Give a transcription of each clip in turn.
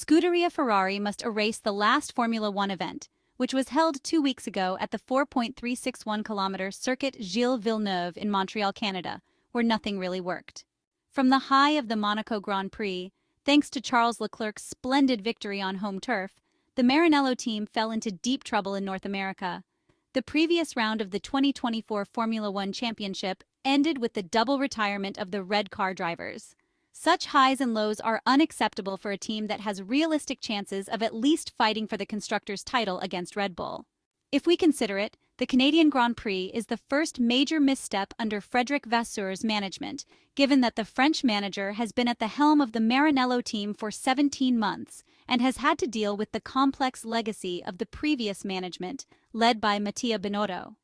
Scuderia Ferrari must erase the last Formula One event, which was held 2 weeks ago at the 4.361-kilometer Circuit Gilles-Villeneuve in Montreal, Canada, where nothing really worked. From the high of the Monaco Grand Prix, thanks to Charles Leclerc's splendid victory on home turf, the Maranello team fell into deep trouble in North America. The previous round of the 2024 Formula One Championship ended with the double retirement of the red car drivers. Such highs and lows are unacceptable for a team that has realistic chances of at least fighting for the constructors' title against Red Bull. If we consider it, the Canadian Grand Prix is the first major misstep under Frederic Vasseur's management, given that the French manager has been at the helm of the Maranello team for 17 months and has had to deal with the complex legacy of the previous management, led by Mattia Binotto.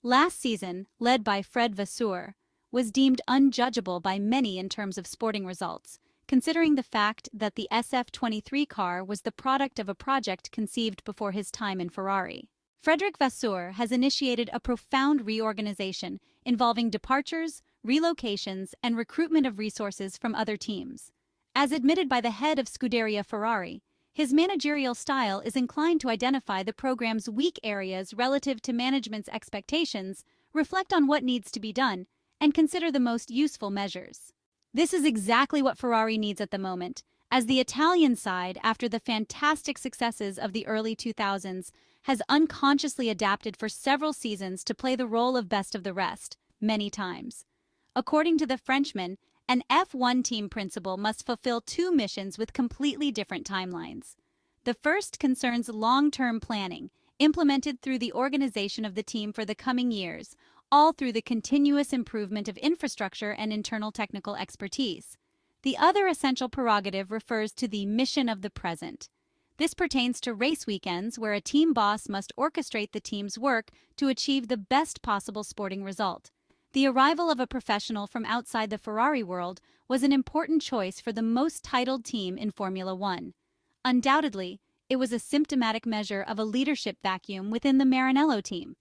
Last season, led by Fred Vasseur, was deemed unjudgeable by many in terms of sporting results, considering the fact that the SF23 car was the product of a project conceived before his time in Ferrari. Frederic Vasseur has initiated a profound reorganization involving departures, relocations, and recruitment of resources from other teams. As admitted by the head of Scuderia Ferrari, his managerial style is inclined to identify the program's weak areas relative to management's expectations, reflect on what needs to be done, and consider the most useful measures. This is exactly what Ferrari needs at the moment, as the Italian side, after the fantastic successes of the early 2000s, has unconsciously adapted for several seasons to play the role of best of the rest, many times. According to the Frenchman, an F1 team principal must fulfill two missions with completely different timelines. The first concerns long-term planning, implemented through the organization of the team for the coming years, all through the continuous improvement of infrastructure and internal technical expertise. The other essential prerogative refers to the mission of the present. This pertains to race weekends where a team boss must orchestrate the team's work to achieve the best possible sporting result. The arrival of a professional from outside the Ferrari world was an important choice for the most titled team in Formula One. Undoubtedly, it was a symptomatic measure of a leadership vacuum within the Maranello team.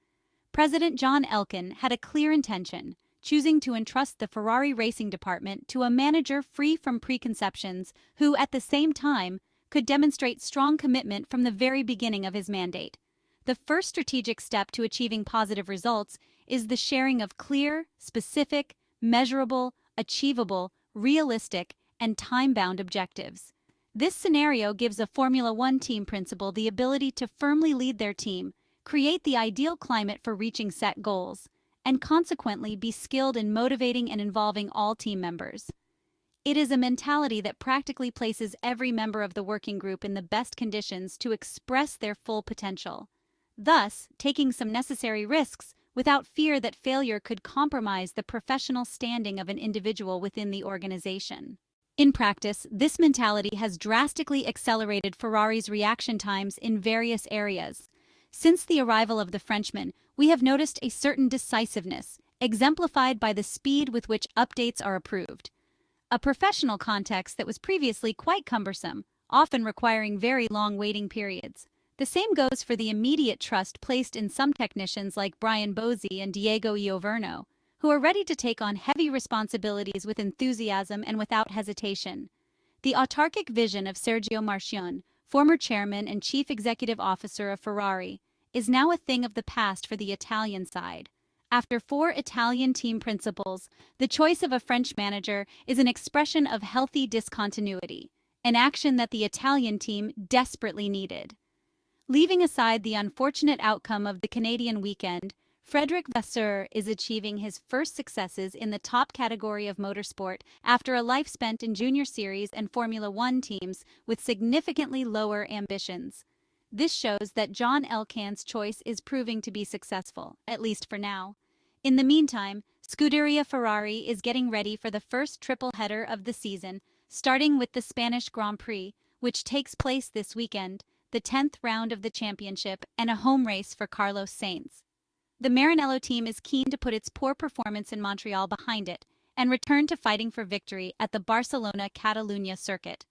President John Elkann had a clear intention, choosing to entrust the Ferrari racing department to a manager free from preconceptions who, at the same time, could demonstrate strong commitment from the very beginning of his mandate. The first strategic step to achieving positive results is the sharing of clear, specific, measurable, achievable, realistic, and time-bound objectives. This scenario gives a Formula One team principal the ability to firmly lead their team, create the ideal climate for reaching set goals, and consequently be skilled in motivating and involving all team members. It is a mentality that practically places every member of the working group in the best conditions to express their full potential, thus taking some necessary risks without fear that failure could compromise the professional standing of an individual within the organization. In practice, this mentality has drastically accelerated Ferrari's reaction times in various areas. Since the arrival of the Frenchman, we have noticed a certain decisiveness, exemplified by the speed with which updates are approved. A professional context that was previously quite cumbersome, often requiring very long waiting periods. The same goes for the immediate trust placed in some technicians like Brian Bosey and Diego Ioverno, who are ready to take on heavy responsibilities with enthusiasm and without hesitation. The autarkic vision of Sergio Marchionne, former chairman and chief executive officer of Ferrari, is now a thing of the past for the Italian side. After 4 Italian team principals, the choice of a French manager is an expression of healthy discontinuity, an action that the Italian team desperately needed. Leaving aside the unfortunate outcome of the Canadian weekend, Frederic Vasseur is achieving his first successes in the top category of motorsport after a life spent in junior series and Formula One teams with significantly lower ambitions. This shows that John Elkann's choice is proving to be successful, at least for now. In the meantime, Scuderia Ferrari is getting ready for the first triple header of the season, starting with the Spanish Grand Prix, which takes place this weekend, the 10th round of the championship, and a home race for Carlos Sainz. The Maranello team is keen to put its poor performance in Montreal behind it and return to fighting for victory at the Barcelona-Catalunya circuit.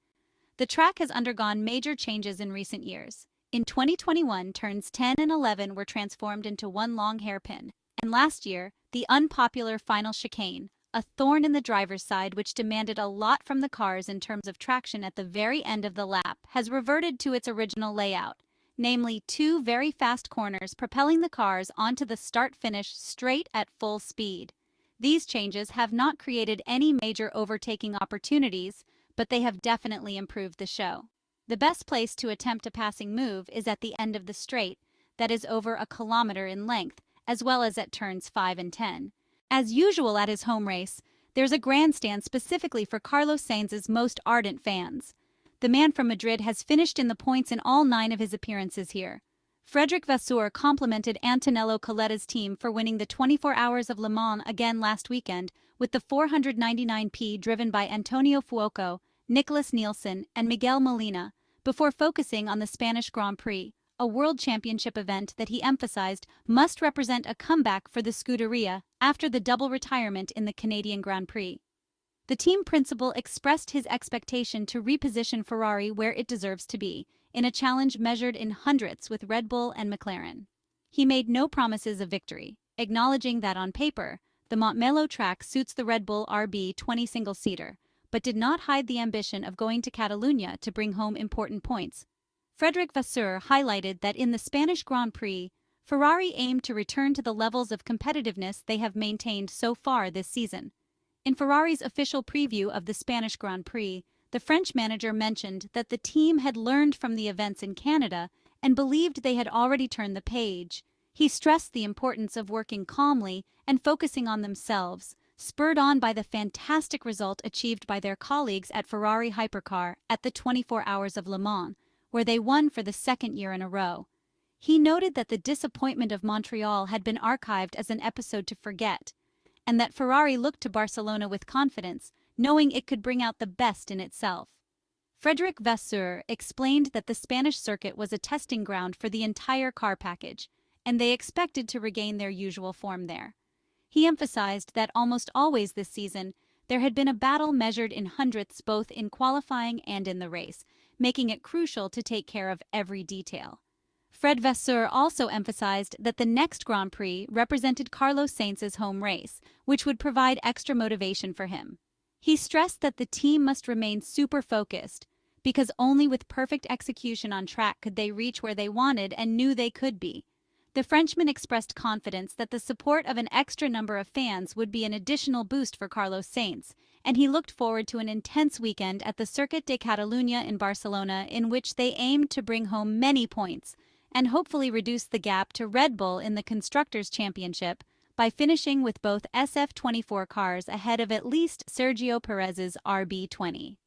The track has undergone major changes in recent years. In 2021, turns 10 and 11 were transformed into one long hairpin, and last year, the unpopular final chicane, a thorn in the driver's side which demanded a lot from the cars in terms of traction at the very end of the lap, has reverted to its original layout, namely two very fast corners propelling the cars onto the start-finish straight at full speed. These changes have not created any major overtaking opportunities, but they have definitely improved the show. The best place to attempt a passing move is at the end of the straight, that is over a kilometer in length, as well as at turns 5 and 10. As usual at his home race, there's a grandstand specifically for Carlos Sainz's most ardent fans. The man from Madrid has finished in the points in all 9 of his appearances here. Frederic Vasseur complimented Antonello Colletta's team for winning the 24 Hours of Le Mans again last weekend with the 499p driven by Antonio Fuoco, Nicholas Nielsen, and Miguel Molina, before focusing on the Spanish Grand Prix, a world championship event that he emphasized must represent a comeback for the Scuderia after the double retirement in the Canadian Grand Prix. The team principal expressed his expectation to reposition Ferrari where it deserves to be, in a challenge measured in hundredths with Red Bull and McLaren. He made no promises of victory, acknowledging that on paper, the Montreal track suits the Red Bull RB20 single-seater, but did not hide the ambition of going to Catalunya to bring home important points. Frederic Vasseur highlighted that in the Spanish Grand Prix, Ferrari aimed to return to the levels of competitiveness they have maintained so far this season. In Ferrari's official preview of the Spanish Grand Prix, the French manager mentioned that the team had learned from the events in Canada and believed they had already turned the page. He stressed the importance of working calmly and focusing on themselves, spurred on by the fantastic result achieved by their colleagues at Ferrari Hypercar at the 24 Hours of Le Mans, where they won for the second year in a row. He noted that the disappointment of Montreal had been archived as an episode to forget, and that Ferrari looked to Barcelona with confidence, knowing it could bring out the best in itself. Frederic Vasseur explained that the Spanish circuit was a testing ground for the entire car package, and they expected to regain their usual form there. He emphasized that almost always this season, there had been a battle measured in hundredths both in qualifying and in the race, making it crucial to take care of every detail. Fred Vasseur also emphasized that the next Grand Prix represented Carlos Sainz's home race, which would provide extra motivation for him. He stressed that the team must remain super focused, because only with perfect execution on track could they reach where they wanted and knew they could be. The Frenchman expressed confidence that the support of an extra number of fans would be an additional boost for Carlos Sainz, and he looked forward to an intense weekend at the Circuit de Catalunya in Barcelona in which they aimed to bring home many points and hopefully reduce the gap to Red Bull in the Constructors' Championship by finishing with both SF24 cars ahead of at least Sergio Perez's RB20.